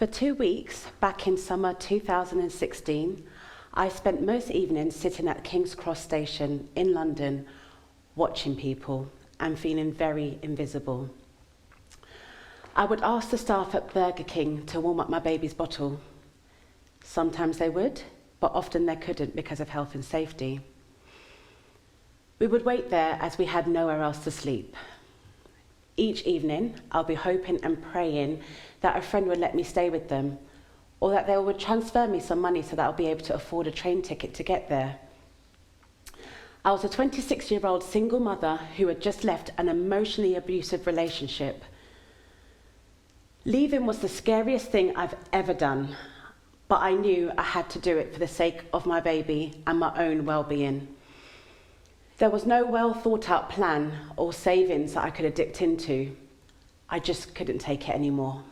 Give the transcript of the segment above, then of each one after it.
For 2 weeks, back in summer 2016, I spent most evenings sitting at King's Cross station in London, watching people and feeling very invisible. I would ask the staff at Burger King to warm up my baby's bottle. Sometimes they would, but often they couldn't because of health and safety. We would wait there as we had nowhere else to sleep. Each evening, I'll be hoping and praying that a friend would let me stay with them, or that they would transfer me some money so that I'll be able to afford a train ticket to get there. I was a 26-year-old single mother who had just left an emotionally abusive relationship. Leaving was the scariest thing I've ever done, but I knew I had to do it for the sake of my baby and my own well-being. There was no well-thought-out plan or savings that I could addict into. I just couldn't take it anymore.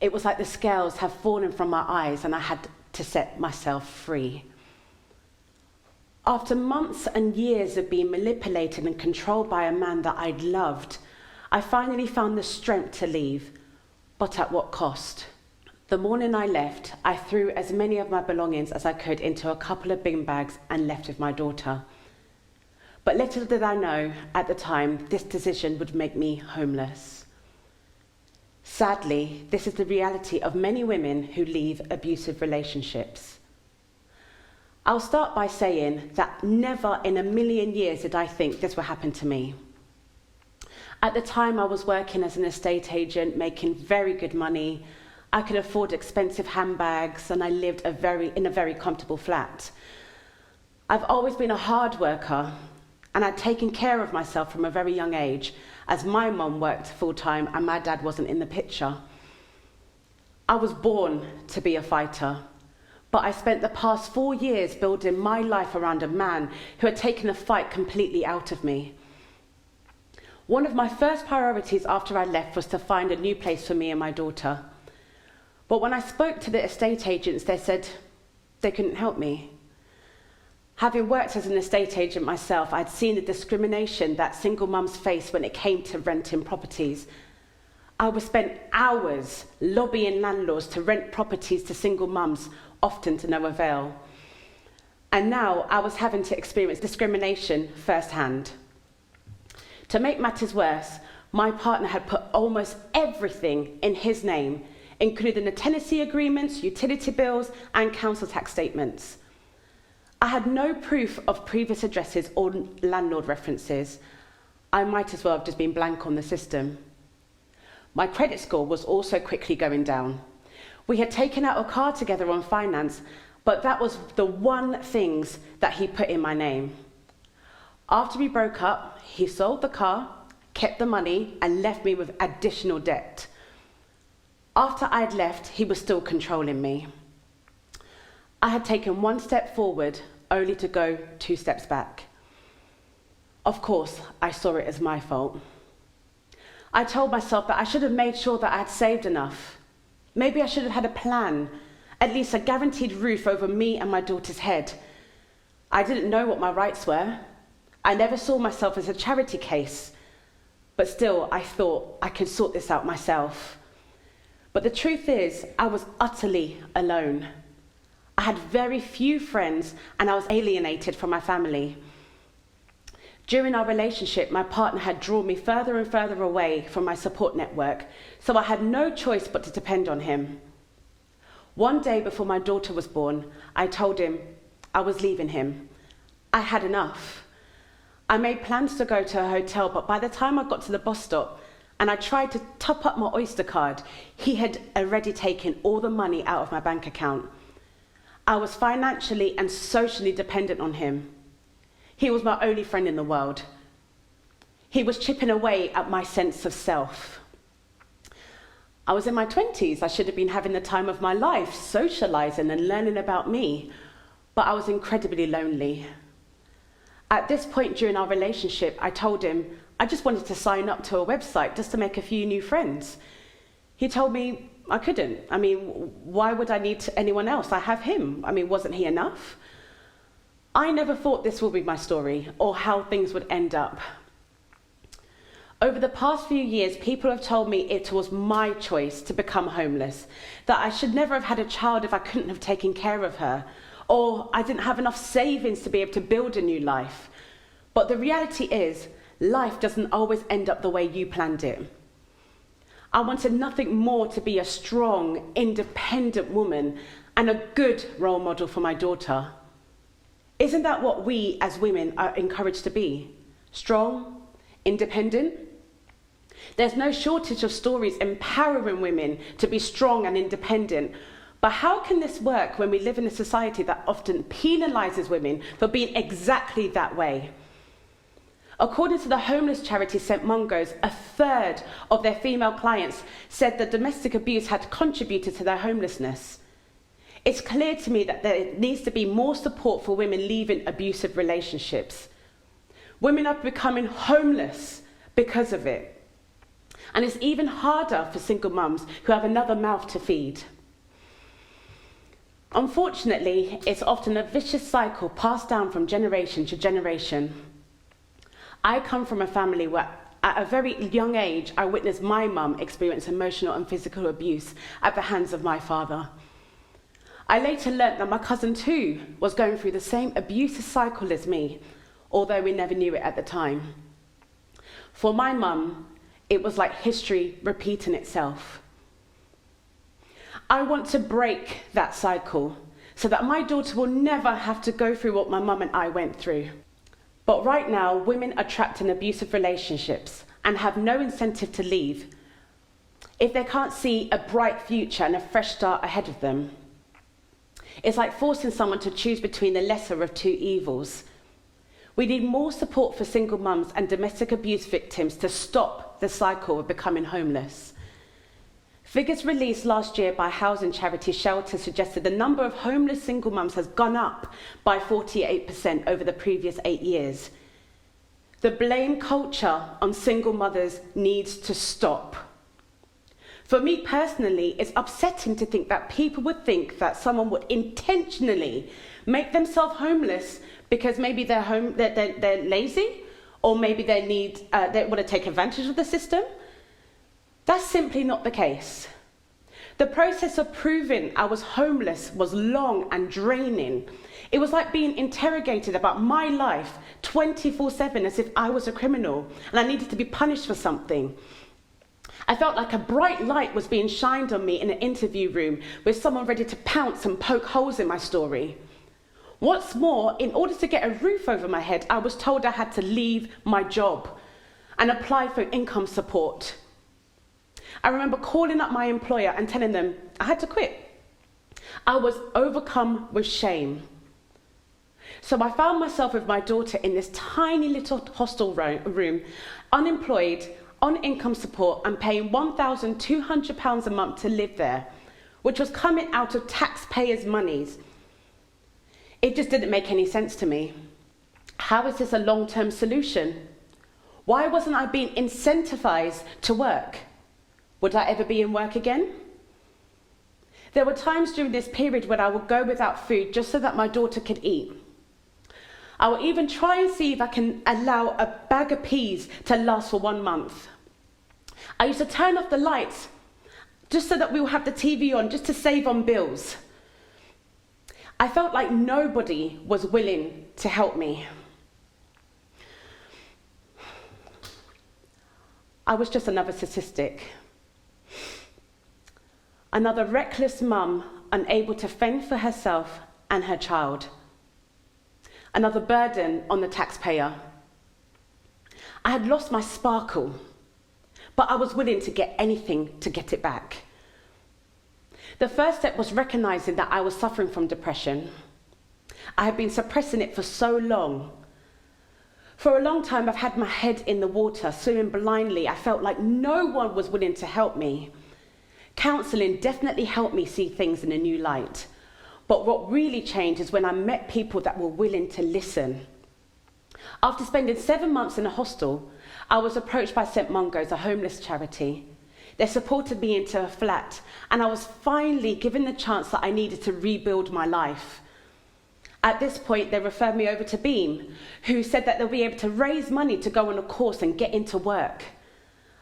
It was like the scales had fallen from my eyes and I had to set myself free. After months and years of being manipulated and controlled by a man that I'd loved, I finally found the strength to leave, but at what cost? The morning I left, I threw as many of my belongings as I could into a couple of bin bags and left with my daughter. But little did I know at the time this decision would make me homeless. Sadly, this is the reality of many women who leave abusive relationships. I'll start by saying that never in a million years did I think this would happen to me. At the time, I was working as an estate agent, making very good money. I could afford expensive handbags, and I lived in a very comfortable flat. I've always been a hard worker, and I'd taken care of myself from a very young age, as my mum worked full-time and my dad wasn't in the picture. I was born to be a fighter, but I spent the past 4 years building my life around a man who had taken the fight completely out of me. One of my first priorities after I left was to find a new place for me and my daughter. But when I spoke to the estate agents, they said they couldn't help me. Having worked as an estate agent myself, I'd seen the discrimination that single mums face when it came to renting properties. I would spend hours lobbying landlords to rent properties to single mums, often to no avail. And now I was having to experience discrimination firsthand. To make matters worse, my partner had put almost everything in his name, including the tenancy agreements, utility bills, and council tax statements. I had no proof of previous addresses or landlord references. I might as well have just been blank on the system. My credit score was also quickly going down. We had taken out a car together on finance, but that was the one things that he put in my name. After we broke up, he sold the car, kept the money, and left me with additional debt. After I'd left, he was still controlling me. I had taken 1 step forward, only to go 2 steps back. Of course, I saw it as my fault. I told myself that I should have made sure that I had saved enough. Maybe I should have had a plan, at least a guaranteed roof over me and my daughter's head. I didn't know what my rights were. I never saw myself as a charity case, but still I thought I could sort this out myself. But the truth is, I was utterly alone. I had very few friends and I was alienated from my family. During our relationship, my partner had drawn me further and further away from my support network, so I had no choice but to depend on him. One day before my daughter was born, I told him I was leaving him. I had enough. I made plans to go to a hotel, but by the time I got to the bus stop and I tried to top up my Oyster card, he had already taken all the money out of my bank account. I was financially and socially dependent on him. He was my only friend in the world. He was chipping away at my sense of self. I was in my 20s. I should have been having the time of my life, socializing and learning about me, but I was incredibly lonely. At this point during our relationship, I told him I just wanted to sign up to a website just to make a few new friends. He told me I couldn't. Why would I need anyone else? I have him. Wasn't he enough? I never thought this would be my story or how things would end up. Over the past few years, people have told me it was my choice to become homeless, that I should never have had a child if I couldn't have taken care of her, or I didn't have enough savings to be able to build a new life. But the reality is, life doesn't always end up the way you planned it. I wanted nothing more to be a strong, independent woman and a good role model for my daughter. Isn't that what we as women are encouraged to be? Strong, independent? There's no shortage of stories empowering women to be strong and independent. But how can this work when we live in a society that often penalises women for being exactly that way? According to the homeless charity St Mungo's, 1/3 of their female clients said that domestic abuse had contributed to their homelessness. It's clear to me that there needs to be more support for women leaving abusive relationships. Women are becoming homeless because of it. And it's even harder for single mums who have another mouth to feed. Unfortunately, it's often a vicious cycle passed down from generation to generation. I come from a family where, at a very young age, I witnessed my mum experience emotional and physical abuse at the hands of my father. I later learnt that my cousin too was going through the same abusive cycle as me, although we never knew it at the time. For my mum, it was like history repeating itself. I want to break that cycle so that my daughter will never have to go through what my mum and I went through. But right now, women are trapped in abusive relationships and have no incentive to leave if they can't see a bright future and a fresh start ahead of them. It's like forcing someone to choose between the lesser of two evils. We need more support for single mums and domestic abuse victims to stop the cycle of becoming homeless. Figures released last year by housing charity Shelter suggested the number of homeless single mums has gone up by 48% over the previous 8 years. The blame culture on single mothers needs to stop. For me personally, it's upsetting to think that people would think that someone would intentionally make themselves homeless because maybe they're lazy, or maybe they want to take advantage of the system. That's simply not the case. The process of proving I was homeless was long and draining. It was like being interrogated about my life 24/7 as if I was a criminal and I needed to be punished for something. I felt like a bright light was being shined on me in an interview room with someone ready to pounce and poke holes in my story. What's more, in order to get a roof over my head, I was told I had to leave my job and apply for income support. I remember calling up my employer and telling them I had to quit. I was overcome with shame. So I found myself with my daughter in this tiny little hostel room, unemployed, on income support, and paying £1,200 a month to live there, which was coming out of taxpayers' monies. It just didn't make any sense to me. How is this a long-term solution? Why wasn't I being incentivized to work? Would I ever be in work again? There were times during this period when I would go without food just so that my daughter could eat. I will even try and see if I can allow a bag of peas to last for 1 month. I used to turn off the lights just so that we will have the TV on, just to save on bills. I felt like nobody was willing to help me. I was just another statistic. Another reckless mum unable to fend for herself and her child. Another burden on the taxpayer. I had lost my sparkle, but I was willing to get anything to get it back. The first step was recognizing that I was suffering from depression. I had been suppressing it for so long. For a long time, I've had my head in the water, swimming blindly. I felt like no one was willing to help me. Counselling definitely helped me see things in a new light. But what really changed is when I met people that were willing to listen. After spending 7 months in a hostel, I was approached by St Mungo's, a homeless charity. They supported me into a flat, and I was finally given the chance that I needed to rebuild my life. At this point, they referred me over to Beam, who said that they'll be able to raise money to go on a course and get into work.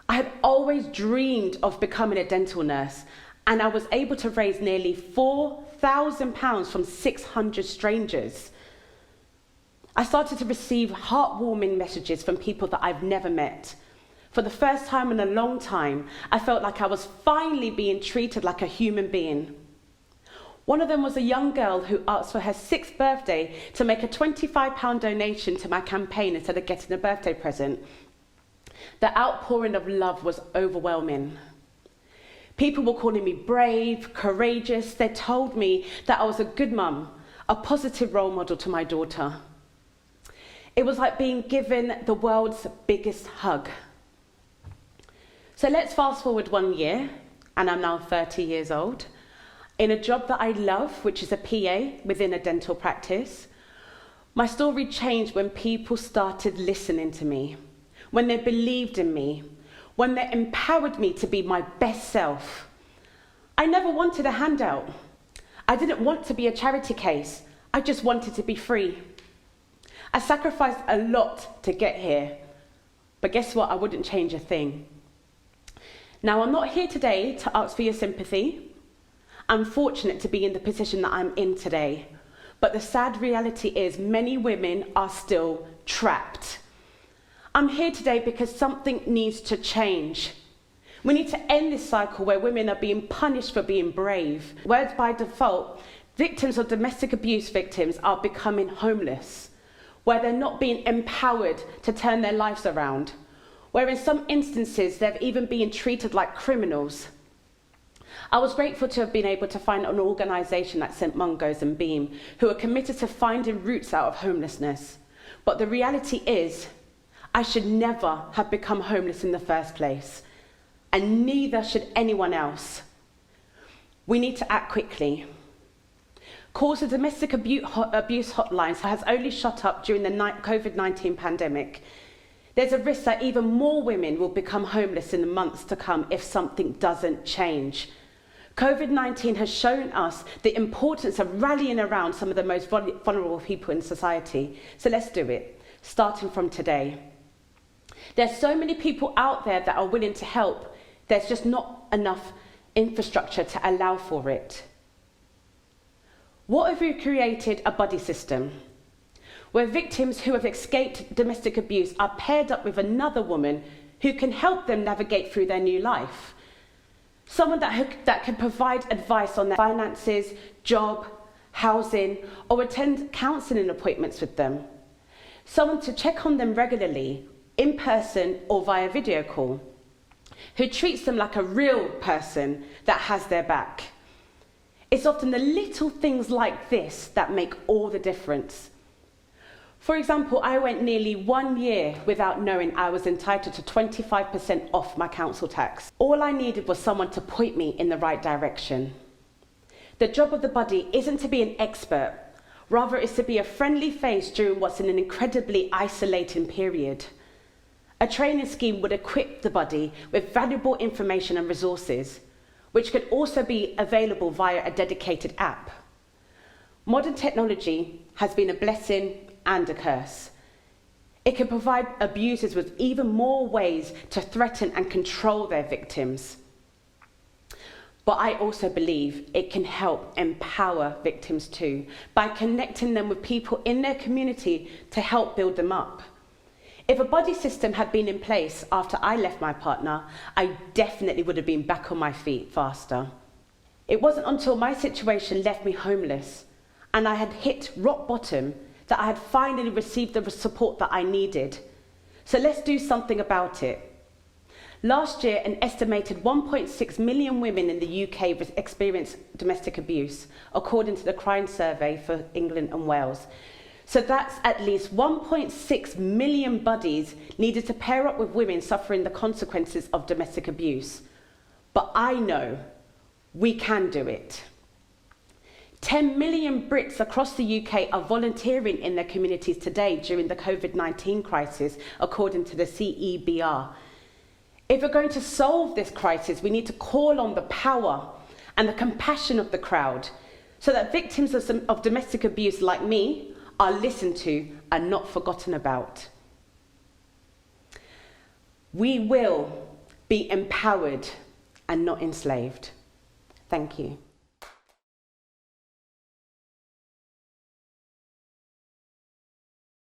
I had always dreamed of becoming a dental nurse, and I was able to raise nearly £4,000 from 600 strangers. I started to receive heartwarming messages from people that I've never met. For the first time in a long time, I felt like I was finally being treated like a human being. One of them was a young girl who asked for her 6th birthday to make a £25 donation to my campaign instead of getting a birthday present. The outpouring of love was overwhelming. People were calling me brave, courageous. They told me that I was a good mum, a positive role model to my daughter. It was like being given the world's biggest hug. So let's fast forward 1 year, and I'm now 30 years old, in a job that I love, which is a PA within a dental practice. My story changed when people started listening to me, when they believed in me, when they empowered me to be my best self. I never wanted a handout. I didn't want to be a charity case. I just wanted to be free. I sacrificed a lot to get here, but guess what? I wouldn't change a thing. Now, I'm not here today to ask for your sympathy. I'm fortunate to be in the position that I'm in today, but the sad reality is many women are still trapped. I'm here today because something needs to change. We need to end this cycle where women are being punished for being brave, where by default, victims of domestic abuse victims are becoming homeless, where they're not being empowered to turn their lives around, where in some instances they're even being treated like criminals. I was grateful to have been able to find an organisation like St Mungo's and Beam who are committed to finding roots out of homelessness. But the reality is, I should never have become homeless in the first place, and neither should anyone else. We need to act quickly. Calls to domestic abuse hotlines has only shot up during the COVID-19 pandemic. There's a risk that even more women will become homeless in the months to come if something doesn't change. COVID-19 has shown us the importance of rallying around some of the most vulnerable people in society. So let's do it, starting from today. There's so many people out there that are willing to help. There's just not enough infrastructure to allow for it. What if we created a buddy system where victims who have escaped domestic abuse are paired up with another woman who can help them navigate through their new life? Someone that can provide advice on their finances, job, housing, or attend counselling appointments with them. Someone to check on them regularly, in person or via video call, who treats them like a real person that has their back. It's often the little things like this that make all the difference. For example, I went nearly 1 year without knowing I was entitled to 25% off my council tax. All I needed was someone to point me in the right direction. The job of the buddy isn't to be an expert, rather it's to be a friendly face during what's an incredibly isolating period. A training scheme would equip the buddy with valuable information and resources, which could also be available via a dedicated app. Modern technology has been a blessing and a curse. It can provide abusers with even more ways to threaten and control their victims. But I also believe it can help empower victims too, by connecting them with people in their community to help build them up. If a buddy system had been in place after I left my partner, I definitely would have been back on my feet faster. It wasn't until my situation left me homeless and I had hit rock bottom that I had finally received the support that I needed. So let's do something about it. Last year, an estimated 1.6 million women in the UK experienced domestic abuse, according to the Crime Survey for England and Wales. So that's at least 1.6 million buddies needed to pair up with women suffering the consequences of domestic abuse. But I know we can do it. 10 million Brits across the UK are volunteering in their communities today during the COVID-19 crisis, according to the CEBR. If we're going to solve this crisis, we need to call on the power and the compassion of the crowd so that victims of domestic abuse like me are listened to and not forgotten about. We will Be empowered and not enslaved. Thank you.